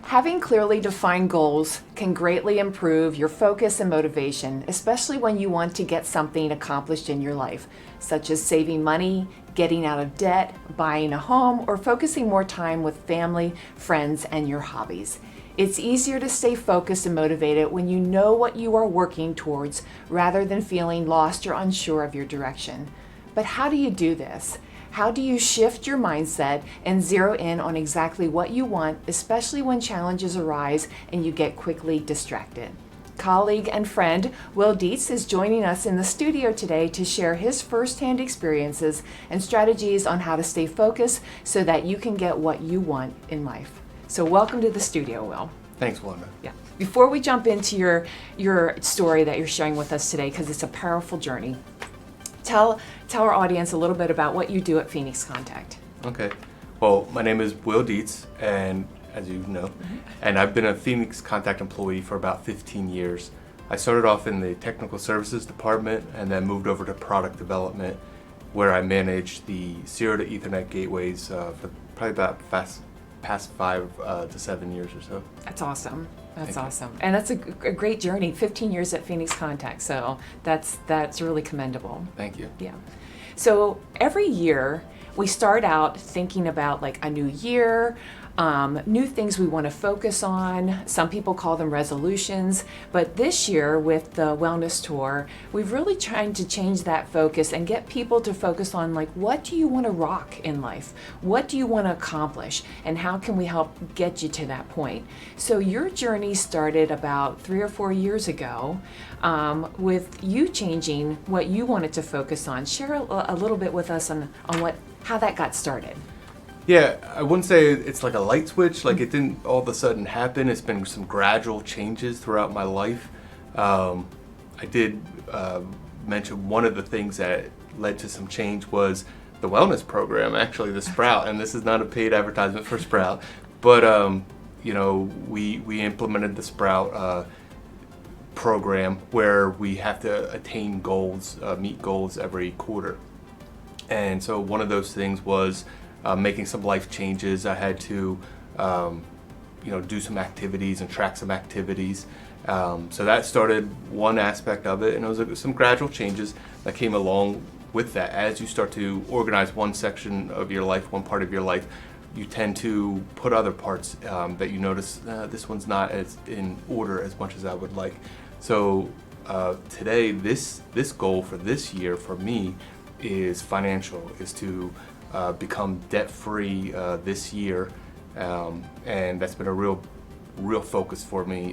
Having clearly defined goals can greatly improve your focus and motivation, especially when you want to get something accomplished in your life, such as saving money, getting out of debt, buying a home, or focusing more time with family, friends, and your hobbies. It's easier to stay focused and motivated when you know what you are working towards rather than feeling lost or unsure of your direction. But how do you do this? How do you shift your mindset and zero in on exactly what you want, especially when challenges arise and you get quickly distracted? Colleague and friend Willdietz is joining us in the studio today to share his firsthand experiences and strategies on how to stay focused so that you can get what you want in life. So welcome to the studio, Will. Thanks, Wanda. Yeah. Before we jump into your story that you're sharing with us today, because it's a powerful journey, tell our audience a little bit about what you do at Phoenix Contact. Okay. Well, my name is Willdietz, and as you know, and I've been a Phoenix Contact employee for about 15 years. I started off in the technical services department and then moved over to product development, where I managed the 0 to Ethernet gateways for probably about past 5 to 7 years or so. That's awesome. That's Thank you. awesome. And that's a great journey, 15 years at Phoenix Contact. So that's really commendable. Thank you. Yeah. So every year we start out thinking about like a new year, new things we want to focus on. Some people call them resolutions, but this year with the wellness tour, we've really tried to change that focus and get people to focus on like, what do you want to rock in life? What do you want to accomplish? And how can we help get you to that point? So your journey started about 3 or 4 years ago with you changing what you wanted to focus on. Share a little bit with us on how that got started. Yeah, I wouldn't say it's like a light switch, like it didn't all of a sudden happen. It's been some gradual changes throughout my life. I did mention one of the things that led to some change was the wellness program, actually the Sprout, and this is not a paid advertisement for Sprout, but we implemented the Sprout program where we have to attain goals, meet goals every quarter. And so one of those things was making some life changes. I had to, do some activities and track some activities. So that started one aspect of it, and it was some gradual changes that came along with that. As you start to organize one section of your life, one part of your life, you tend to put other parts that you notice, this one's not as in order as much as I would like. So today, this goal for this year for me is financial, is to become debt-free this year, and that's been a real focus for me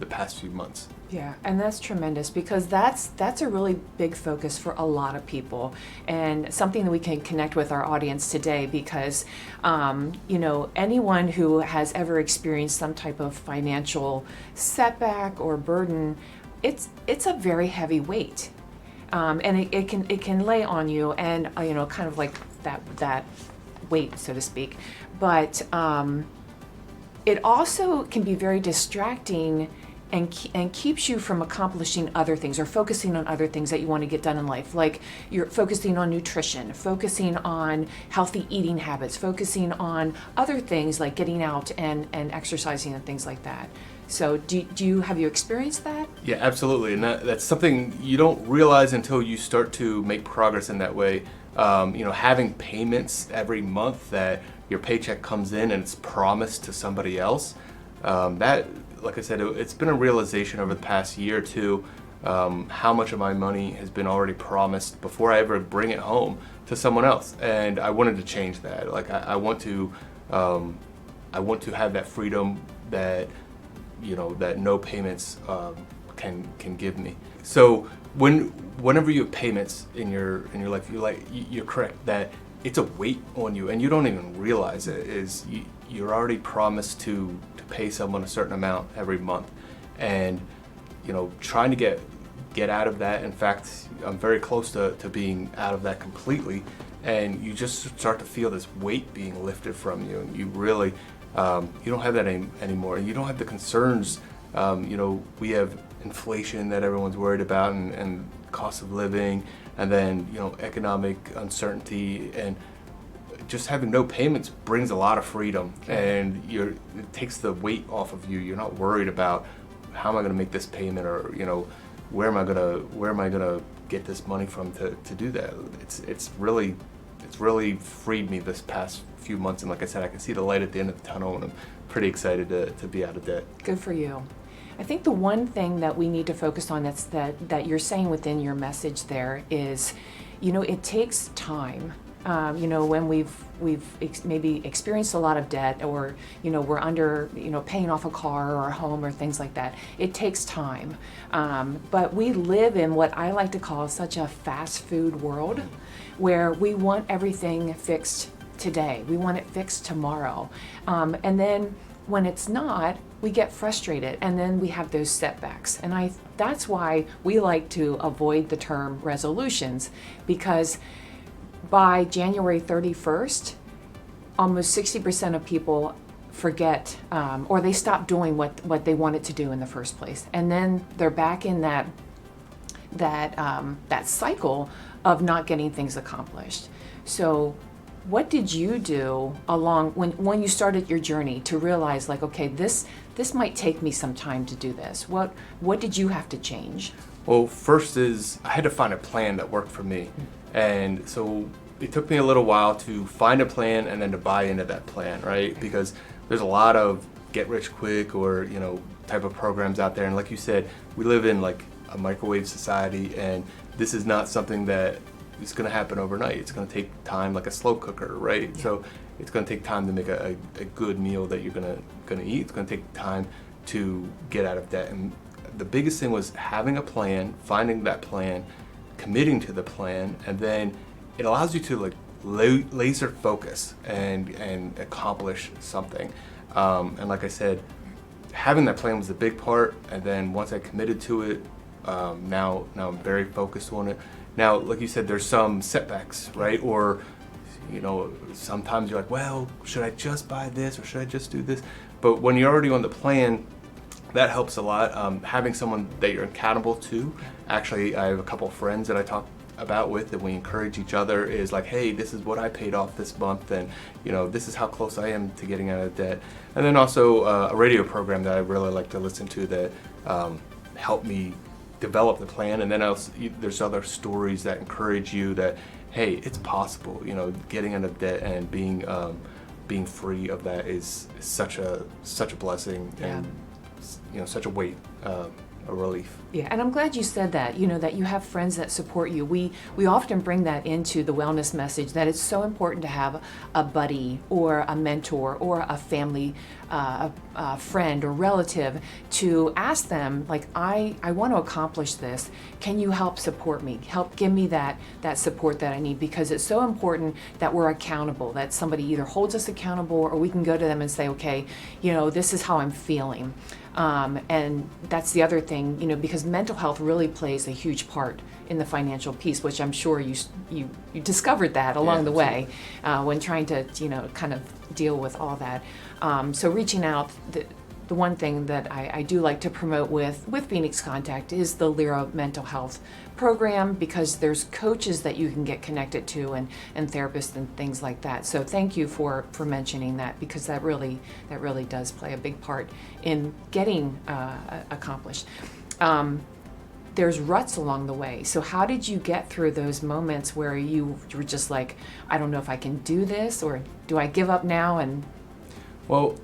the past few months. Yeah, and that's tremendous because that's a really big focus for a lot of people, and something that we can connect with our audience today because anyone who has ever experienced some type of financial setback or burden, it's a very heavy weight. And it can lay on you, and kind of like that weight, so to speak. But it also can be very distracting and keeps you from accomplishing other things or focusing on other things that you want to get done in life. Like you're focusing on nutrition, focusing on healthy eating habits, focusing on other things like getting out and exercising and things like that. So have you experienced that? Yeah, absolutely, and that's something you don't realize until you start to make progress in that way. Having payments every month that your paycheck comes in and it's promised to somebody else, that, like I said, it's been a realization over the past year or two, how much of my money has been already promised before I ever bring it home to someone else, and I wanted to change that. Like I want to have that freedom that that no payments can give me. So whenever you have payments in your life, you're correct that it's a weight on you, and you don't even realize it. You're already promised to pay someone a certain amount every month, and trying to get out of that. In fact, I'm very close to being out of that completely, and you just start to feel this weight being lifted from you, and you really. You don't have that anymore, and you don't have the concerns. We have inflation that everyone's worried about, and cost of living, and then economic uncertainty, and just having no payments brings a lot of freedom, and it takes the weight off of you. You're not worried about how am I going to make this payment, or where am I gonna get this money from to do that. It's really freed me this past few months, and like I said, I can see the light at the end of the tunnel, and I'm pretty excited to be out of debt. Good for you. I think the one thing that we need to focus on that you're saying within your message there is, it takes time. When we've maybe experienced a lot of debt, or we're under paying off a car or a home or things like that, it takes time. But we live in what I like to call such a fast food world, where we want everything fixed today. We want it fixed tomorrow, and then when it's not, we get frustrated, and then we have those setbacks. And that's why we like to avoid the term resolutions, because by January 31st, almost 60% of people forget, or they stop doing what they wanted to do in the first place. And then they're back in that cycle of not getting things accomplished. So what did you do when you started your journey to realize, like, okay, this might take me some time to do this? What did you have to change? Well, first is I had to find a plan that worked for me. And so it took me a little while to find a plan and then to buy into that plan, right? Because there's a lot of get rich quick or, type of programs out there. And like you said, we live in like a microwave society, and this is not something that is going to happen overnight. It's going to take time, like a slow cooker, right? Yeah. So it's going to take time to make a good meal that you're going to eat. It's going to take time to get out of debt. And the biggest thing was having a plan, finding that plan, committing to the plan, and then it allows you to like laser focus and accomplish something. And like I said, having that plan was a big part. And then once I committed to it, now I'm very focused on it. Now, like you said, there's some setbacks, right? Or, sometimes you're like, well, should I just buy this or should I just do this? But when you're already on the plan, that helps a lot. Having someone that you're accountable to. Actually, I have a couple of friends that I talk about with, and we encourage each other, is like, hey, this is what I paid off this month, and this is how close I am to getting out of debt. And then also a radio program that I really like to listen to that helped me develop the plan. And then there's other stories that encourage you that, hey, it's possible. Getting out of debt and being free of that is such a blessing, and such a weight, a relief. Yeah, and I'm glad you said that, that you have friends that support you. We often bring that into the wellness message, that it's so important to have a buddy or a mentor or a family a friend or relative to ask them, like, I want to accomplish this. Can you help support me? Help give me that support that I need, because it's so important that we're accountable, that somebody either holds us accountable or we can go to them and say, okay, this is how I'm feeling. And that's the other thing, because mental health really plays a huge part in the financial piece, which I'm sure you discovered that along the way when trying to, kind of deal with all that. So reaching out, the one thing that I do like to promote with Phoenix Contact is the Lyra Mental Health program, because there's coaches that you can get connected to and therapists and things like that. So thank you for mentioning that, because that really does play a big part in getting accomplished. There's ruts along the way. So how did you get through those moments where you were just like, I don't know if I can do this, or do I give up now and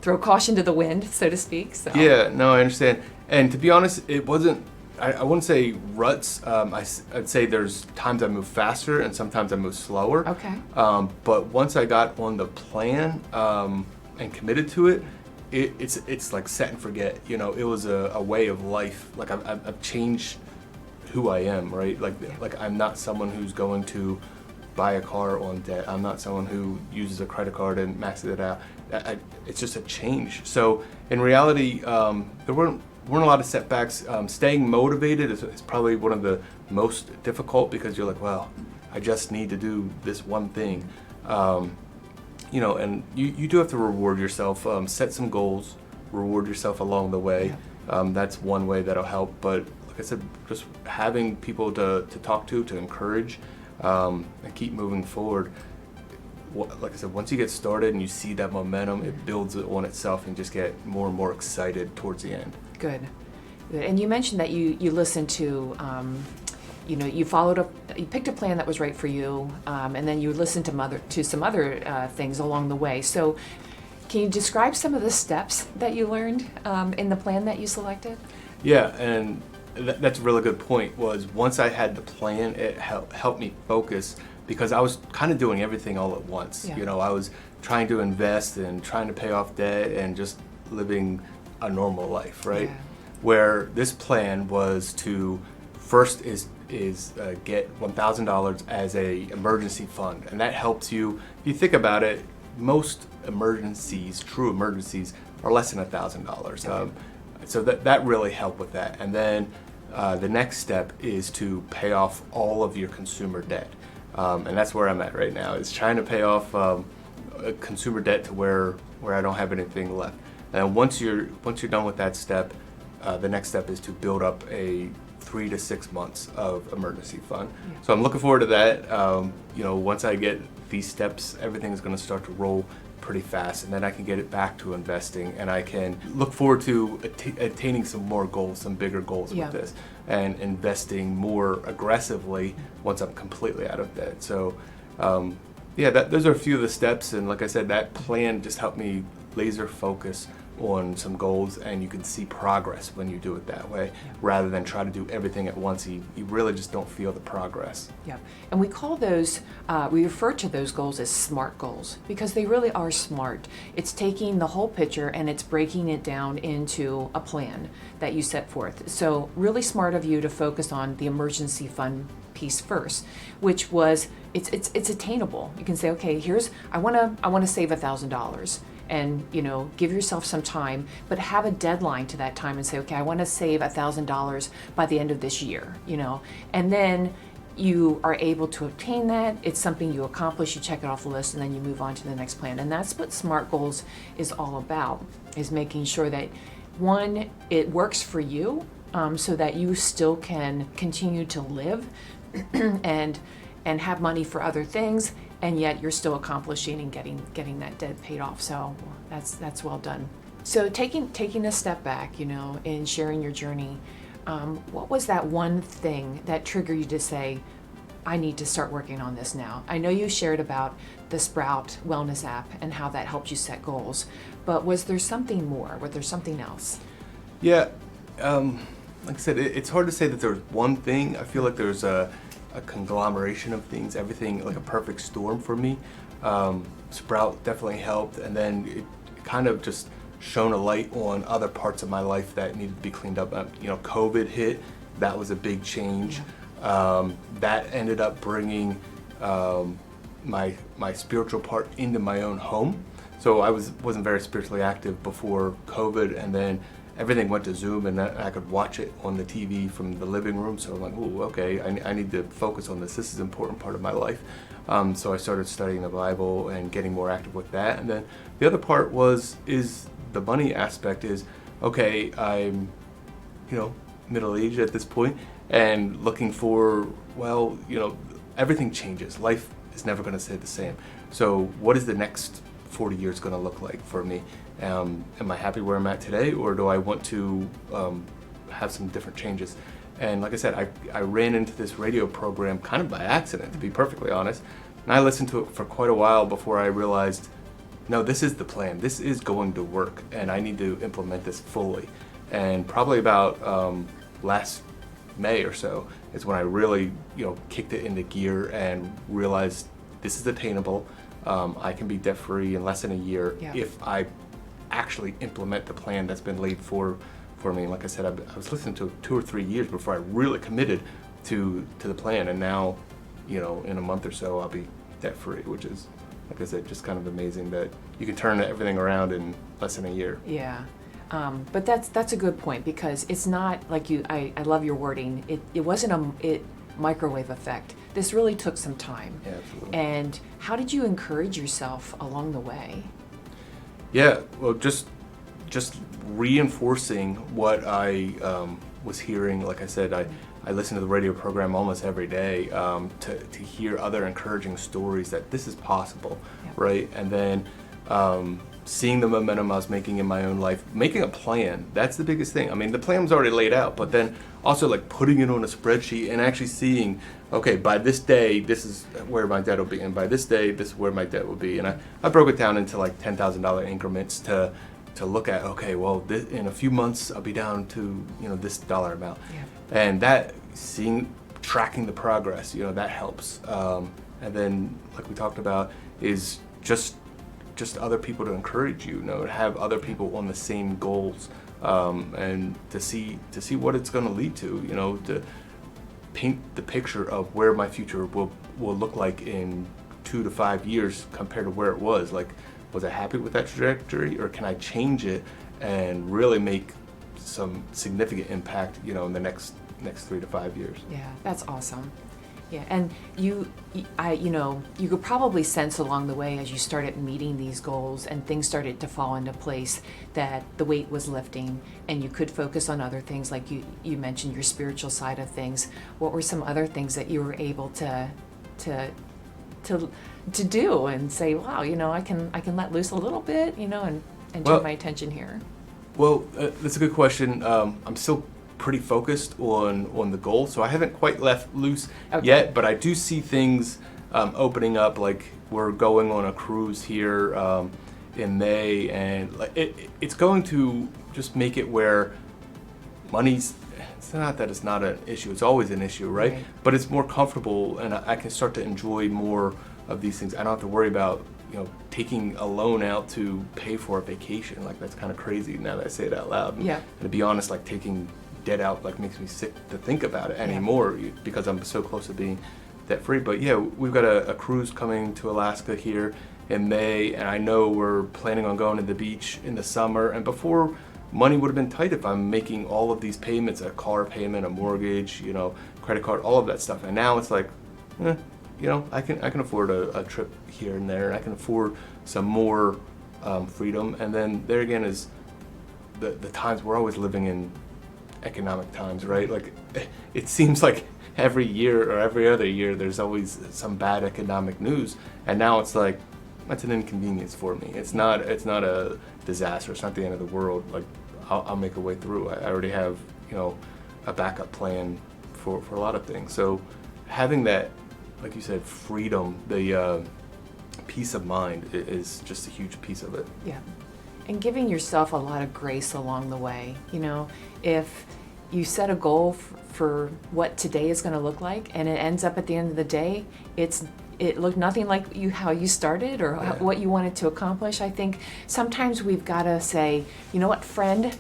throw caution to the wind, so to speak? So. Yeah, no, I understand. And to be honest, it wasn't, I wouldn't say ruts. I'd say there's times I move faster and sometimes I move slower. Okay. But once I got on the plan and committed to it, it's like set and forget. It was a way of life. Like I've changed who I am, right? Like I'm not someone who's going to buy a car on debt. I'm not someone who uses a credit card and maxes it out. It's just a change. So in reality, there weren't a lot of setbacks. Staying motivated is probably one of the most difficult, because you're like, well, I just need to do this one thing. And you do have to reward yourself. Set some goals, reward yourself along the way. That's one way that'll help. But like I said, just having people to talk to encourage, and keep moving forward. like I said, once you get started and you see that momentum, it builds it on itself and just get more and more excited towards the end. Good. Good. And you mentioned that you listened to, you followed up, you picked a plan that was right for you, and then you listened to some other things along the way. So can you describe some of the steps that you learned in the plan that you selected? Yeah, and that's a really good point. Was once I had the plan, it helped me focus because I was kind of doing everything all at once. Yeah. You know, I was trying to invest and trying to pay off debt and just living a normal life, right? Yeah. Where this plan was to first is get $1,000 as a emergency fund, and that helps you. If you think about it, most emergencies, true emergencies, are less than $1,000. So that really helped with that. And then the next step is to pay off all of your consumer debt, and that's where I'm at right now. Is trying to pay off consumer debt to where I don't have anything left. And once you're done with that step, the next step is to build up a 3 to 6 months of emergency fund. Yeah. So I'm looking forward to that. Once I get these steps, everything is going to start to roll pretty fast, and then I can get it back to investing, and I can look forward to attaining some more goals, some bigger goals Yeah. with this, and investing more aggressively once I'm completely out of debt. So, those are a few of the steps, and like I said, that plan just helped me laser focus on some goals, and you can see progress when you do it that way, rather than try to do everything at once. You really just don't feel the progress. Yeah, and we call those, we refer to those goals as SMART goals because they really are smart. It's taking the whole picture and it's breaking it down into a plan that you set forth. So really smart of you to focus on the emergency fund piece first, which was, it's attainable. You can say, okay, I want to save $1,000. And give yourself some time, but have a deadline to that time and say, okay, I want to save $1,000 by the end of this year, and then you are able to obtain that. It's something you accomplish, you check it off the list, and then you move on to the next plan. And that's what SMART goals is all about, is making sure that one, it works for you, so that you still can continue to live and have money for other things, and yet you're still accomplishing and getting that debt paid off. So that's well done. So taking a step back, and sharing your journey, what was that one thing that triggered you to say, I need to start working on this now? I know you shared about the Sprout Wellness app and how that helped you set goals, but was there something more? Was there something else? Yeah, like I said, it's hard to say that there's one thing. I feel like there's a conglomeration of things, everything like a perfect storm for me. Sprout definitely helped, and then it kind of just shone a light on other parts of my life that needed to be cleaned up. COVID hit, that was a big change. That ended up bringing my spiritual part into my own home. So I wasn't very spiritually active before COVID, and then everything went to Zoom, and I could watch it on the TV from the living room. So I'm like, ooh, okay, I need to focus on this. This is an important part of my life. So I started studying the Bible and getting more active with that. And then the other part is the money aspect. Is okay, I'm middle-aged at this point and looking for, everything changes. Life is never going to stay the same. So what is the next 40 years going to look like for me? Am I happy where I'm at today, or do I want to have some different changes? And like I said, I ran into this radio program kind of by accident, to be perfectly honest. And I listened to it for quite a while before I realized, no, this is the plan. This is going to work, and I need to implement this fully. And probably about last May or so is when I really, kicked it into gear and realized this is attainable. I can be debt-free in less than a year if I actually implement the plan that's been laid for me. And like I said, I was listening to it 2 or 3 years before I really committed to the plan, and now, in a month or so, I'll be debt-free, which is, like I said, just kind of amazing that you can turn everything around in less than a year. Yeah. But that's a good point, because it's not like I love your wording. It wasn't a microwave effect. This really took some time. Yeah, absolutely. And how did you encourage yourself along the way? Yeah, well, just reinforcing what I was hearing. Like I said, I listen to the radio program almost every day to hear other encouraging stories that this is possible, right? And then seeing the momentum I was making in my own life, making a plan, that's the biggest thing. I mean, the plan was already laid out, but then also like putting it on a spreadsheet and actually seeing, okay, by this day, this is where my debt will be, and by this day, this is where my debt will be. And I broke it down into like $10,000 increments to look at, okay, well, in a few months, I'll be down to, this dollar amount. Yeah. And that, tracking the progress, that helps. And then, like we talked about, is just other people to encourage you, to have other people on the same goals, and to see what it's going to lead to, to paint the picture of where my future will look like in 2 to 5 years compared to where it was. Like, was I happy with that trajectory, or can I change it and really make some significant impact, in the next 3 to 5 years? Yeah, that's awesome. Yeah, and you could probably sense along the way as you started meeting these goals and things started to fall into place that the weight was lifting and you could focus on other things, like you mentioned your spiritual side of things. What were some other things that you were able to do and say, wow, I can let loose a little bit, and turn my attention here? Well, that's a good question. I'm still pretty focused on the goal, so I haven't quite left loose yet, but I do see things opening up. Like, we're going on a cruise here in May, and it's going to just make it where it's not that it's not an issue, it's always an issue, right? But it's more comfortable, and I can start to enjoy more of these things. I don't have to worry about taking a loan out to pay for a vacation. Like, that's kind of crazy now that I say it out loud. And to be honest, like, taking debt out makes me sick to think about it anymore, because I'm so close to being debt free. But yeah, we've got a cruise coming to Alaska here in May, and I know we're planning on going to the beach in the summer. And before, money would have been tight if I'm making all of these payments, a car payment, a mortgage, credit card, all of that stuff. And now it's like, I can afford a trip here and there. I can afford some more freedom. And then there again is the times we're always living in economic times, right? Like, it seems like every year or every other year there's always some bad economic news, and now it's like, that's an inconvenience for me. It's not a disaster. It's not the end of the world. Like, I'll make a way through. I already have a backup plan for a lot of things. So having that, like you said, freedom, the peace of mind is just a huge piece of it. Yeah. And giving yourself a lot of grace along the way. If you set a goal for what today is going to look like, and it ends up at the end of the day, it looked nothing like how you started or what you wanted to accomplish. I think sometimes we've got to say, what, friend,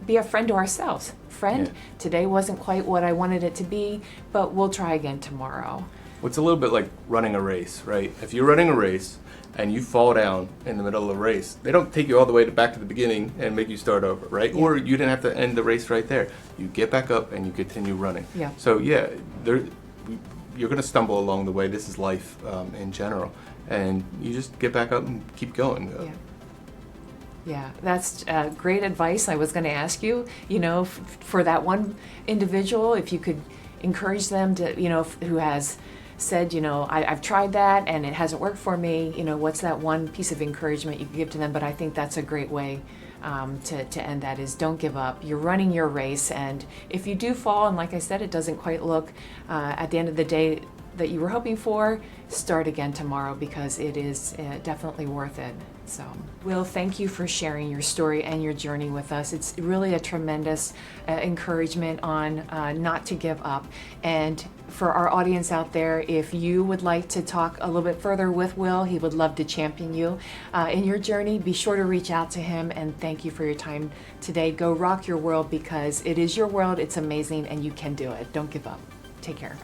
be a friend to ourselves. Friend, today wasn't quite what I wanted it to be, but we'll try again tomorrow. Well, it's a little bit like running a race, right? If you're running a race and you fall down in the middle of the race, they don't take you all the way back to the beginning and make you start over, right? Yeah. Or you didn't have to end the race right there. You get back up and you continue running. Yeah. So you're going to stumble along the way. This is life in general, and you just get back up and keep going. Yeah, that's great advice. I was going to ask you, for that one individual, if you could encourage them to, who has said, I've tried that and it hasn't worked for me, what's that one piece of encouragement you could give to them? But I think that's a great way to end that, is don't give up. You're running your race, and if you do fall, and like I said, it doesn't quite look at the end of the day that you were hoping for, start again tomorrow, because it is definitely worth it. So, Will, thank you for sharing your story and your journey with us. It's really a tremendous encouragement on not to give up. And for our audience out there, if you would like to talk a little bit further with Will, he would love to champion you in your journey. Be sure to reach out to him, and thank you for your time today. Go rock your world, because it is your world, it's amazing, and you can do it. Don't give up. Take care.